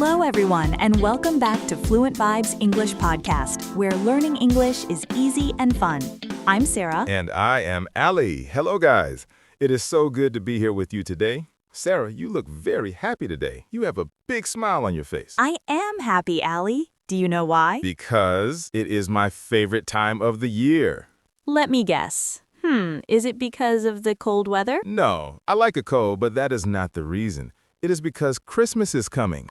Hello, everyone, and welcome back to Fluent Vibes English Podcast, where learning English is easy and fun. I'm Sarah. And I am Ali. Hello, guys. It is so good to be here with you today. Sarah, you look very happy today. You have a big smile on your face. I am happy, Ali. Do you know why? Because it is my favorite time of the year. Let me guess. Is it because of the cold weather? No, I like a cold, but that is not the reason. It is because Christmas is coming.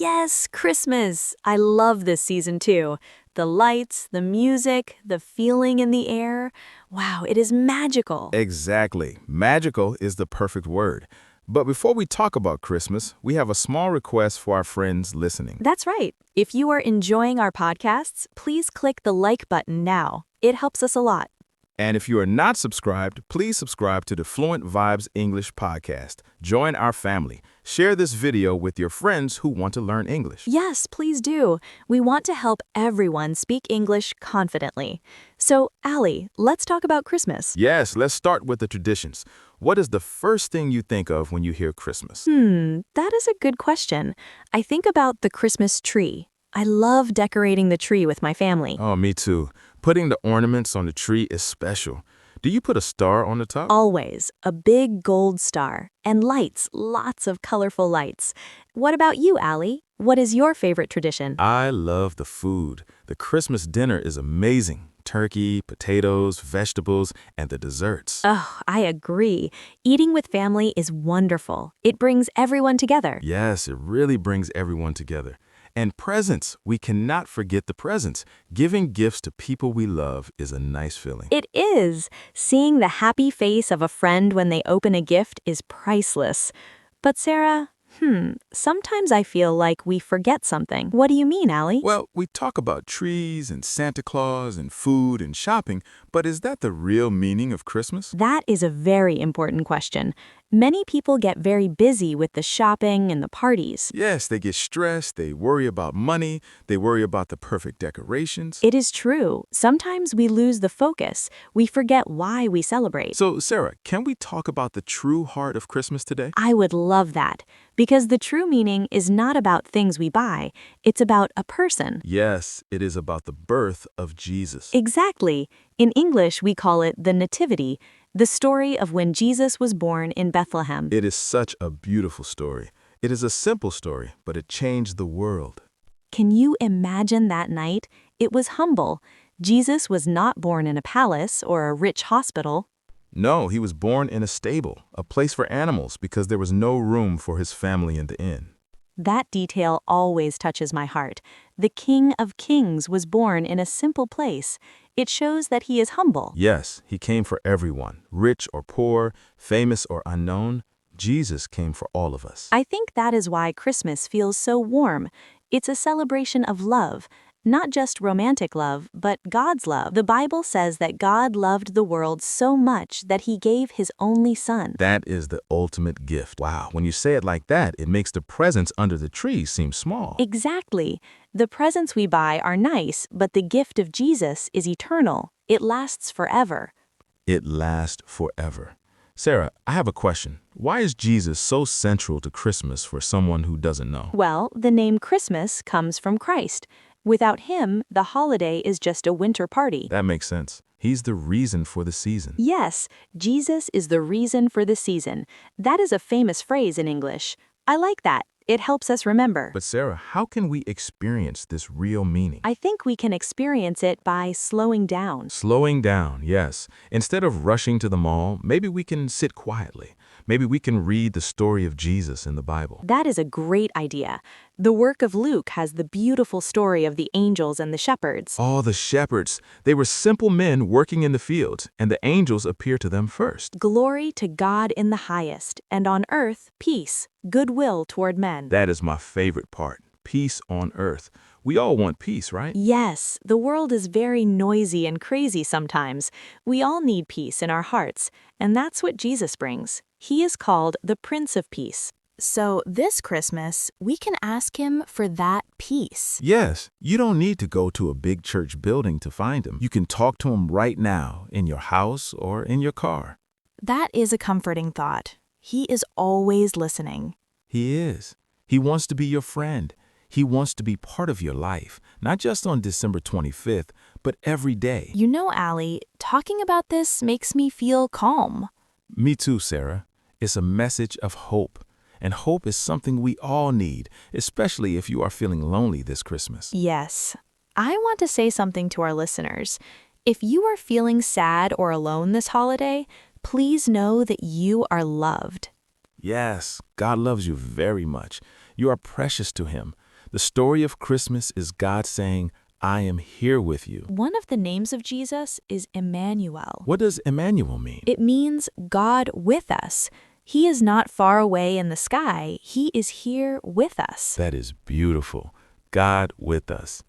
Yes, Christmas. I love this season too. The lights, the music, the feeling in the air. Wow, it is magical. Exactly. Magical is the perfect word. But before we talk about Christmas, we have a small request for our friends listening. That's right. If you are enjoying our podcasts, please click the like button now. It helps us a lot. And if you are not subscribed, please subscribe to the Fluent Vibes English podcast. Join our family. Share this video with your friends who want to learn English. Yes, please do. We want to help everyone speak English confidently. So, Ali, let's talk about Christmas. Yes, let's start with the traditions. What is the first thing you think of when you hear Christmas? That is a good question. I think about the Christmas tree. I love decorating the tree with my family. Oh, me too. Putting the ornaments on the tree is special. Do you put a star on the top? Always. A big gold star. And lights. Lots of colorful lights. What about you, Ali? What is your favorite tradition? I love the food. The Christmas dinner is amazing. Turkey, potatoes, vegetables, and the desserts. Oh, I agree. Eating with family is wonderful. It brings everyone together. Yes, it really brings everyone together. And presents. We cannot forget the presents. Giving gifts to people we love is a nice feeling. It is. Seeing the happy face of a friend when they open a gift is priceless. But Sarah, sometimes I feel like we forget something. What do you mean, Ali? Well, we talk about trees and Santa Claus and food and shopping, but is that the real meaning of Christmas? That is a very important question. Many people get very busy with the shopping and the parties. Yes, they get stressed, they worry about money, they worry about the perfect decorations. It is true. Sometimes we lose the focus. We forget why we celebrate. So, Sarah, can we talk about the true heart of Christmas today? I would love that. Because the true meaning is not about things we buy. It's about a person. Yes, it is about the birth of Jesus. Exactly. In English, we call it the Nativity, the story of when Jesus was born in Bethlehem. It is such a beautiful story. It is a simple story, but it changed the world. Can you imagine that night? It was humble. Jesus was not born in a palace or a rich hospital. No, he was born in a stable, a place for animals, because there was no room for his family in the inn. That detail always touches my heart. The King of Kings was born in a simple place. It shows that he is humble. Yes, he came for everyone, rich or poor, famous or unknown. Jesus came for all of us. I think that is why Christmas feels so warm. It's a celebration of love. Not just romantic love, but God's love. The Bible says that God loved the world so much that he gave his only son. That is the ultimate gift. Wow, when you say it like that, it makes the presents under the tree seem small. Exactly. The presents we buy are nice, but the gift of Jesus is eternal. It lasts forever. It lasts forever. Sarah, I have a question. Why is Jesus so central to Christmas for someone who doesn't know? Well, the name Christmas comes from Christ. Without him, the holiday is just a winter party. That makes sense. He's the reason for the season. Yes, Jesus is the reason for the season. That is a famous phrase in English. I like that. It helps us remember. But Sarah, how can we experience this real meaning? I think we can experience it by slowing down. Slowing down, yes. Instead of rushing to the mall, maybe we can sit quietly. Maybe we can read the story of Jesus in the Bible. That is a great idea. The work of Luke has the beautiful story of the angels and the shepherds. Oh, the shepherds. They were simple men working in the fields, and the angels appear to them first. Glory to God in the highest, and on earth, peace, goodwill toward men. That is my favorite part. Peace on earth. We all want peace, right? Yes, the world is very noisy and crazy sometimes. We all need peace in our hearts, and that's what Jesus brings. He is called the Prince of Peace. So this Christmas, we can ask him for that peace. Yes, you don't need to go to a big church building to find him. You can talk to him right now, in your house or in your car. That is a comforting thought. He is always listening. He is. He wants to be your friend. He wants to be part of your life, not just on December 25th, but every day. You know, Allie, talking about this makes me feel calm. Me too, Sarah. It's a message of hope. And hope is something we all need, especially if you are feeling lonely this Christmas. Yes. I want to say something to our listeners. If you are feeling sad or alone this holiday, please know that you are loved. Yes, God loves you very much. You are precious to Him. The story of Christmas is God saying, I am here with you. One of the names of Jesus is Emmanuel. What does Emmanuel mean? It means God with us. He is not far away in the sky. He is here with us. That is beautiful. God with us.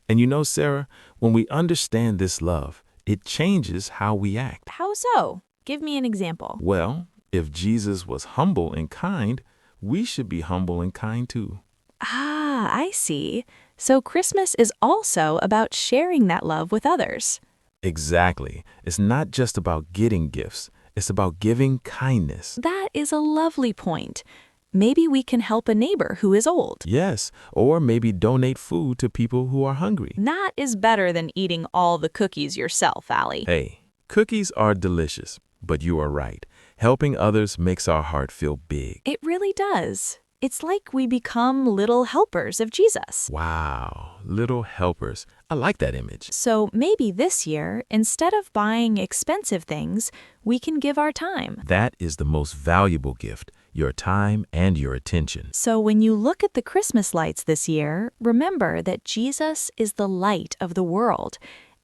And you know, Sarah, when we understand this love, it changes how we act. How so? Give me an example. Well, if Jesus was humble and kind, we should be humble and kind too. Ah, I see. So Christmas is also about sharing that love with others. Exactly. It's not just about getting gifts. It's about giving kindness. That is a lovely point. Maybe we can help a neighbor who is old. Yes, or maybe donate food to people who are hungry. That is better than eating all the cookies yourself, Allie. Hey, cookies are delicious, but you are right. Helping others makes our heart feel big. It really does. It's like we become little helpers of Jesus. Wow, little helpers. I like that image. So maybe this year, instead of buying expensive things, we can give our time. That is the most valuable gift, your time and your attention. So when you look at the Christmas lights this year, remember that Jesus is the light of the world.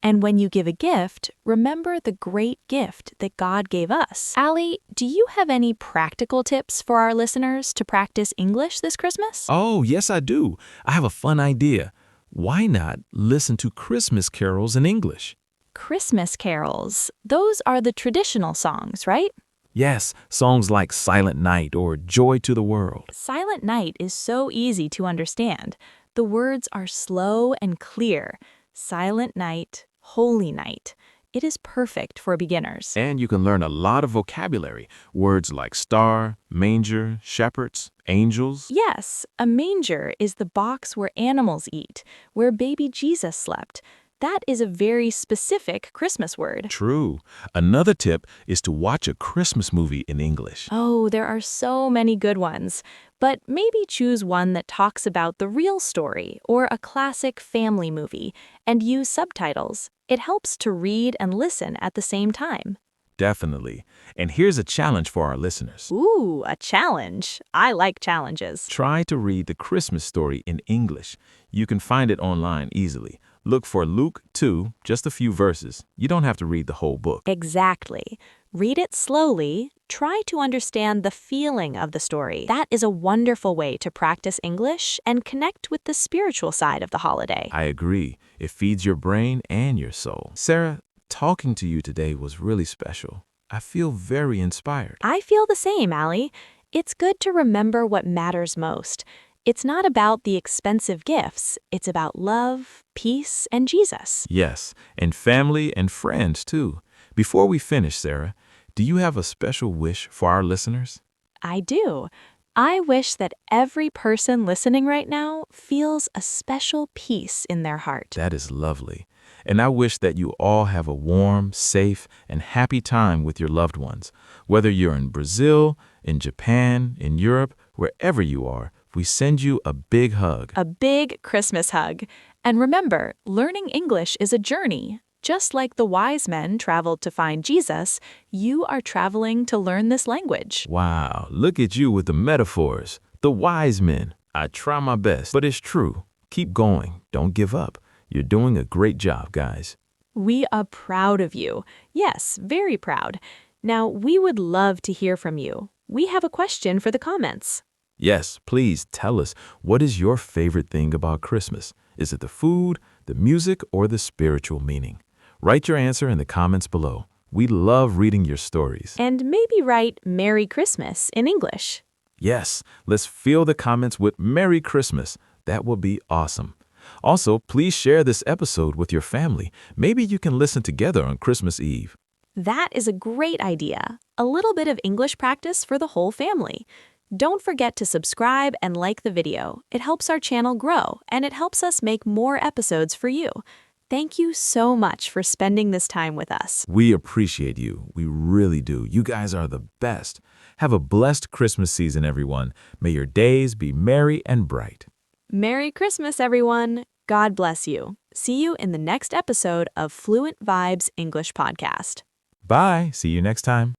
And when you give a gift, remember the great gift that God gave us. Allie, do you have any practical tips for our listeners to practice English this Christmas? Oh, yes, I do. I have a fun idea. Why not listen to Christmas carols in English? Christmas carols. Those are the traditional songs, right? Yes, songs like Silent Night or Joy to the World. Silent Night is so easy to understand. The words are slow and clear. Silent Night, Holy Night. It is perfect for beginners. And you can learn a lot of vocabulary, words like star, manger, shepherds, angels. Yes, a manger is the box where animals eat, where baby Jesus slept. That is a very specific Christmas word. True. Another tip is to watch a Christmas movie in English. Oh, there are so many good ones. But maybe choose one that talks about the real story or a classic family movie and use subtitles. It helps to read and listen at the same time. Definitely. And here's a challenge for our listeners. Ooh, a challenge. I like challenges. Try to read the Christmas story in English. You can find it online easily. Look for Luke 2, just a few verses. You don't have to read the whole book. Exactly. Read it slowly. Try to understand the feeling of the story. That is a wonderful way to practice English and connect with the spiritual side of the holiday. I agree. It feeds your brain and your soul. Sarah, talking to you today was really special. I feel very inspired. I feel the same, Allie. It's good to remember what matters most. It's not about the expensive gifts. It's about love, peace, and Jesus. Yes, and family and friends too. Before we finish, Sarah, do you have a special wish for our listeners? I do. I wish that every person listening right now feels a special peace in their heart. That is lovely. And I wish that you all have a warm, safe, and happy time with your loved ones. Whether you're in Brazil, in Japan, in Europe, wherever you are, we send you a big hug. A big Christmas hug. And remember, learning English is a journey. Just like the wise men traveled to find Jesus, you are traveling to learn this language. Wow, look at you with the metaphors. The wise men. I try my best, but it's true. Keep going. Don't give up. You're doing a great job, guys. We are proud of you. Yes, very proud. Now, we would love to hear from you. We have a question for the comments. Yes, please tell us, what is your favorite thing about Christmas? Is it the food, the music, or the spiritual meaning? Write your answer in the comments below. We love reading your stories. And maybe write Merry Christmas in English. Yes, let's fill the comments with Merry Christmas. That will be awesome. Also, please share this episode with your family. Maybe you can listen together on Christmas Eve. That is a great idea. A little bit of English practice for the whole family. Don't forget to subscribe and like the video. It helps our channel grow, and it helps us make more episodes for you. Thank you so much for spending this time with us. We appreciate you. We really do. You guys are the best. Have a blessed Christmas season, everyone. May your days be merry and bright. Merry Christmas, everyone. God bless you. See you in the next episode of Fluent Vibes English Podcast. Bye. See you next time.